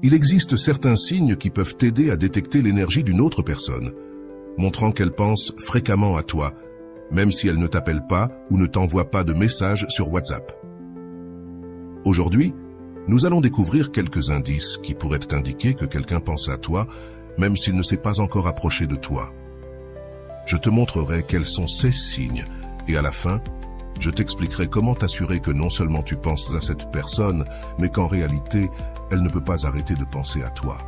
Il existe certains signes qui peuvent t'aider à détecter l'énergie d'une autre personne, montrant qu'elle pense fréquemment à toi, même si elle ne t'appelle pas ou ne t'envoie pas de messages sur WhatsApp. Aujourd'hui, nous allons découvrir quelques indices qui pourraient t'indiquer que quelqu'un pense à toi, même s'il ne s'est pas encore approché de toi. Je te montrerai quels sont ces signes, et à la fin, je t'expliquerai comment t'assurer que non seulement tu penses à cette personne, mais qu'en réalité, elle ne peut pas arrêter de penser à toi.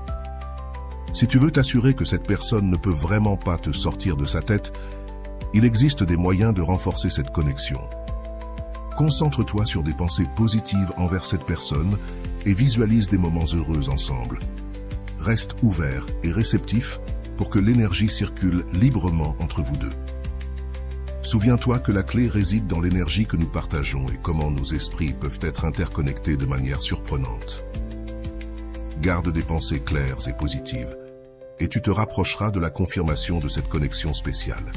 Si tu veux t'assurer que cette personne ne peut vraiment pas te sortir de sa tête, il existe des moyens de renforcer cette connexion. Concentre-toi sur des pensées positives envers cette personne et visualise des moments heureux ensemble. Reste ouvert et réceptif pour que l'énergie circule librement entre vous deux. Souviens-toi que la clé réside dans l'énergie que nous partageons et comment nos esprits peuvent être interconnectés de manière surprenante. Garde des pensées claires et positives, et tu te rapprocheras de la confirmation de cette connexion spéciale.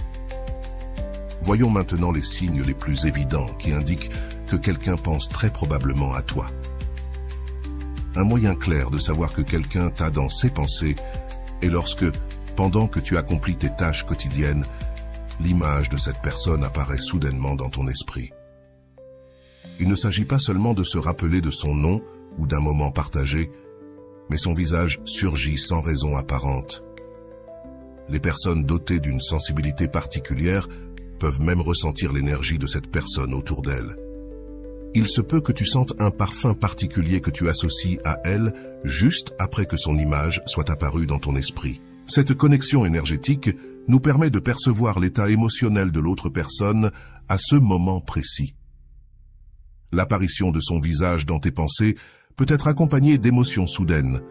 Voyons maintenant les signes les plus évidents qui indiquent que quelqu'un pense très probablement à toi. Un moyen clair de savoir que quelqu'un t'a dans ses pensées est lorsque, pendant que tu accomplis tes tâches quotidiennes, l'image de cette personne apparaît soudainement dans ton esprit. Il ne s'agit pas seulement de se rappeler de son nom ou d'un moment partagé, mais son visage surgit sans raison apparente. Les personnes dotées d'une sensibilité particulière peuvent même ressentir l'énergie de cette personne autour d'elle. Il se peut que tu sentes un parfum particulier que tu associes à elle juste après que son image soit apparue dans ton esprit. Cette connexion énergétique nous permet de percevoir l'état émotionnel de l'autre personne à ce moment précis. L'apparition de son visage dans tes pensées peut être accompagnée d'émotions soudaines,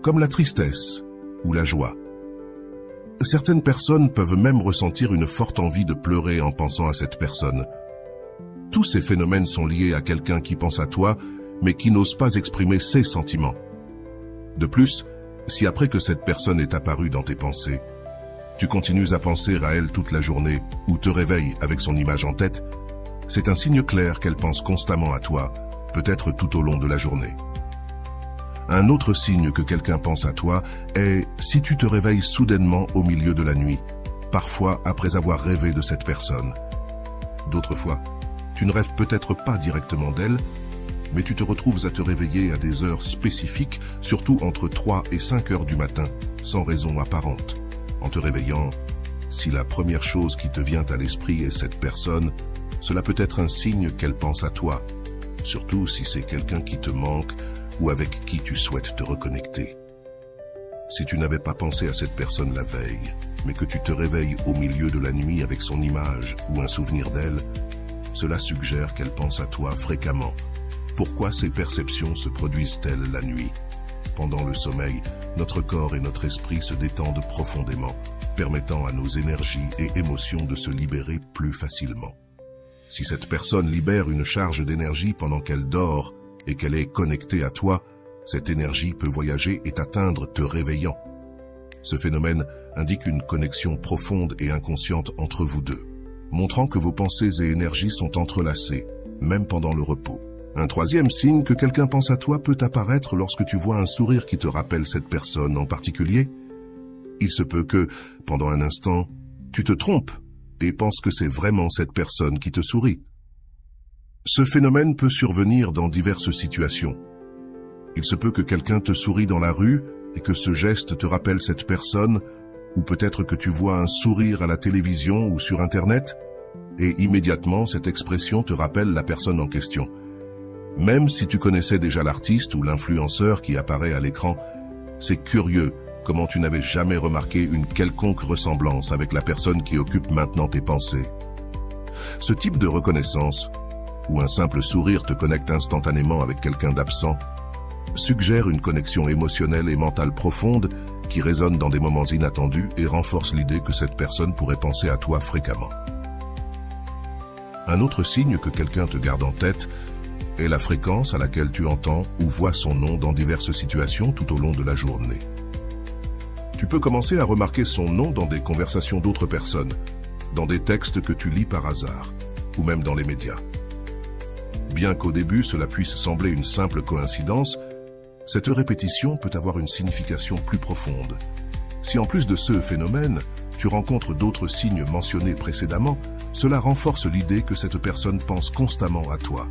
comme la tristesse ou la joie. Certaines personnes peuvent même ressentir une forte envie de pleurer en pensant à cette personne. Tous ces phénomènes sont liés à quelqu'un qui pense à toi, mais qui n'ose pas exprimer ses sentiments. De plus, si après que cette personne est apparue dans tes pensées, tu continues à penser à elle toute la journée ou te réveilles avec son image en tête, c'est un signe clair qu'elle pense constamment à toi, peut-être tout au long de la journée. Un autre signe que quelqu'un pense à toi est si tu te réveilles soudainement au milieu de la nuit, parfois après avoir rêvé de cette personne. D'autres fois, tu ne rêves peut-être pas directement d'elle, mais tu te retrouves à te réveiller à des heures spécifiques, surtout entre 3 et 5 heures du matin, sans raison apparente. En te réveillant, si la première chose qui te vient à l'esprit est cette personne, cela peut être un signe qu'elle pense à toi, surtout si c'est quelqu'un qui te manque ou avec qui tu souhaites te reconnecter. Si tu n'avais pas pensé à cette personne la veille, mais que tu te réveilles au milieu de la nuit avec son image ou un souvenir d'elle, cela suggère qu'elle pense à toi fréquemment. Pourquoi ces perceptions se produisent-elles la nuit? Pendant le sommeil, notre corps et notre esprit se détendent profondément, permettant à nos énergies et émotions de se libérer plus facilement. Si cette personne libère une charge d'énergie pendant qu'elle dort et qu'elle est connectée à toi, cette énergie peut voyager et t'atteindre te réveillant. Ce phénomène indique une connexion profonde et inconsciente entre vous deux, montrant que vos pensées et énergies sont entrelacées, même pendant le repos. Un troisième signe que quelqu'un pense à toi peut apparaître lorsque tu vois un sourire qui te rappelle cette personne en particulier. Il se peut que, pendant un instant, tu te trompes et penses que c'est vraiment cette personne qui te sourit. Ce phénomène peut survenir dans diverses situations. Il se peut que quelqu'un te sourie dans la rue et que ce geste te rappelle cette personne, ou peut-être que tu vois un sourire à la télévision ou sur Internet, et immédiatement cette expression te rappelle la personne en question. Même si tu connaissais déjà l'artiste ou l'influenceur qui apparaît à l'écran, c'est curieux comment tu n'avais jamais remarqué une quelconque ressemblance avec la personne qui occupe maintenant tes pensées. Ce type de reconnaissance, où un simple sourire te connecte instantanément avec quelqu'un d'absent, suggère une connexion émotionnelle et mentale profonde qui résonne dans des moments inattendus et renforce l'idée que cette personne pourrait penser à toi fréquemment. Un autre signe que quelqu'un te garde en tête est la fréquence à laquelle tu entends ou vois son nom dans diverses situations tout au long de la journée. Tu peux commencer à remarquer son nom dans des conversations d'autres personnes, dans des textes que tu lis par hasard, ou même dans les médias. Bien qu'au début cela puisse sembler une simple coïncidence, Cette répétition peut avoir une signification plus profonde. Si en plus de ce phénomène, tu rencontres d'autres signes mentionnés précédemment, cela renforce l'idée que cette personne pense constamment à toi.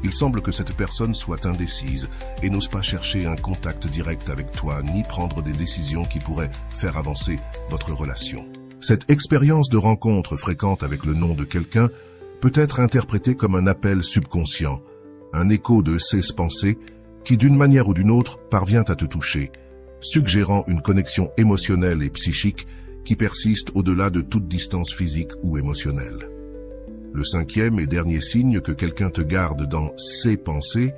Il semble que cette personne soit indécise et n'ose pas chercher un contact direct avec toi ni prendre des décisions qui pourraient faire avancer votre relation. Cette expérience de rencontre fréquente avec le nom de quelqu'un peut être interprétée comme un appel subconscient, un écho de ses pensées qui d'une manière ou d'une autre parvient à te toucher, suggérant une connexion émotionnelle et psychique qui persiste au-delà de toute distance physique ou émotionnelle. Le cinquième et dernier signe que quelqu'un te garde dans ses pensées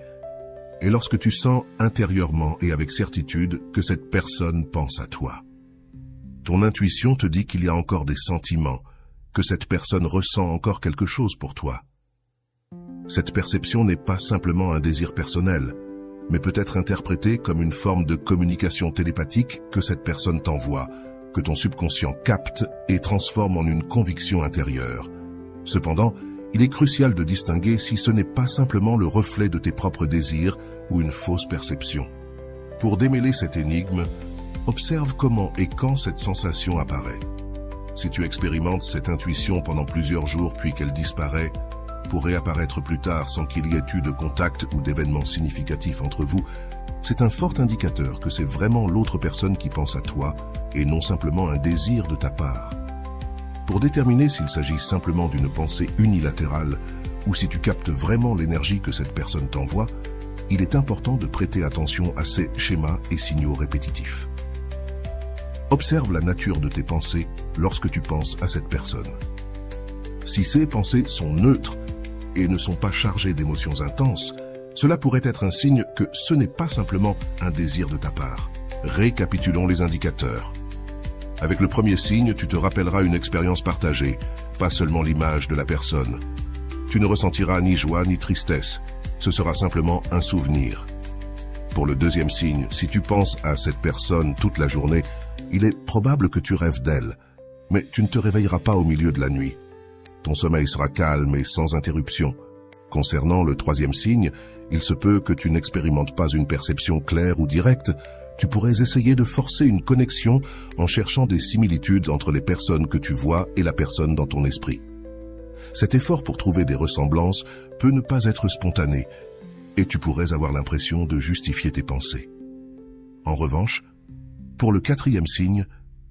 est lorsque tu sens intérieurement et avec certitude que cette personne pense à toi. Ton intuition te dit qu'il y a encore des sentiments, que cette personne ressent encore quelque chose pour toi. Cette perception n'est pas simplement un désir personnel, mais peut être interprétée comme une forme de communication télépathique que cette personne t'envoie, que ton subconscient capte et transforme en une conviction intérieure. Cependant, il est crucial de distinguer si ce n'est pas simplement le reflet de tes propres désirs ou une fausse perception. Pour démêler cette énigme, observe comment et quand cette sensation apparaît. Si tu expérimentes cette intuition pendant plusieurs jours puis qu'elle disparaît, pour réapparaître plus tard sans qu'il y ait eu de contact ou d'événements significatifs entre vous, c'est un fort indicateur que c'est vraiment l'autre personne qui pense à toi et non simplement un désir de ta part. Pour déterminer s'il s'agit simplement d'une pensée unilatérale ou si tu captes vraiment l'énergie que cette personne t'envoie, il est important de prêter attention à ces schémas et signaux répétitifs. Observe la nature de tes pensées lorsque tu penses à cette personne. Si ces pensées sont neutres et ne sont pas chargées d'émotions intenses, cela pourrait être un signe que ce n'est pas simplement un désir de ta part. Récapitulons les indicateurs. Avec le premier signe, tu te rappelleras une expérience partagée, pas seulement l'image de la personne. Tu ne ressentiras ni joie ni tristesse, ce sera simplement un souvenir. Pour le deuxième signe, si tu penses à cette personne toute la journée, il est probable que tu rêves d'elle, mais tu ne te réveilleras pas au milieu de la nuit. Ton sommeil sera calme et sans interruption. Concernant le troisième signe, il se peut que tu n'expérimentes pas une perception claire ou directe. Tu pourrais essayer de forcer une connexion en cherchant des similitudes entre les personnes que tu vois et la personne dans ton esprit. Cet effort pour trouver des ressemblances peut ne pas être spontané et tu pourrais avoir l'impression de justifier tes pensées. En revanche, pour le quatrième signe,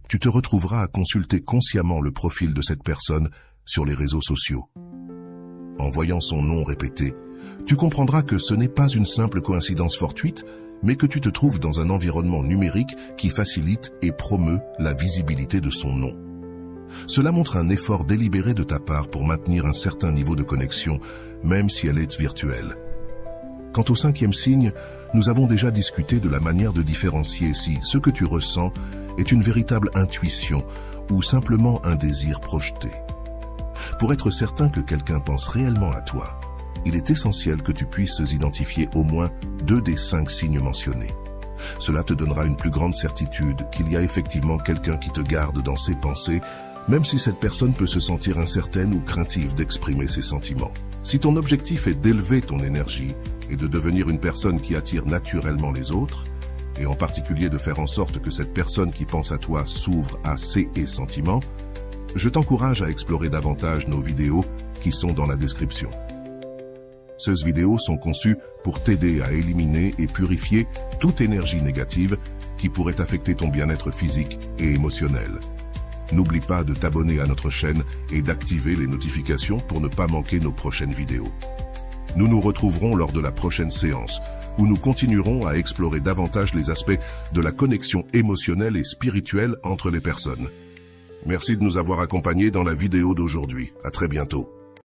tu te retrouveras à consulter consciemment le profil de cette personne sur les réseaux sociaux. En voyant son nom répété, tu comprendras que ce n'est pas une simple coïncidence fortuite, mais que tu te trouves dans un environnement numérique qui facilite et promeut la visibilité de son nom. Cela montre un effort délibéré de ta part pour maintenir un certain niveau de connexion, même si elle est virtuelle. Quant au cinquième signe, nous avons déjà discuté de la manière de différencier si ce que tu ressens est une véritable intuition ou simplement un désir projeté. Pour être certain que quelqu'un pense réellement à toi, il est essentiel que tu puisses identifier au moins 2 des 5 signes mentionnés. Cela te donnera une plus grande certitude qu'il y a effectivement quelqu'un qui te garde dans ses pensées, même si cette personne peut se sentir incertaine ou craintive d'exprimer ses sentiments. Si ton objectif est d'élever ton énergie et de devenir une personne qui attire naturellement les autres, et en particulier de faire en sorte que cette personne qui pense à toi s'ouvre à ses sentiments, je t'encourage à explorer davantage nos vidéos qui sont dans la description. Ces vidéos sont conçues pour t'aider à éliminer et purifier toute énergie négative qui pourrait affecter ton bien-être physique et émotionnel. N'oublie pas de t'abonner à notre chaîne et d'activer les notifications pour ne pas manquer nos prochaines vidéos. Nous nous retrouverons lors de la prochaine séance, où nous continuerons à explorer davantage les aspects de la connexion émotionnelle et spirituelle entre les personnes. Merci de nous avoir accompagnés dans la vidéo d'aujourd'hui. À très bientôt.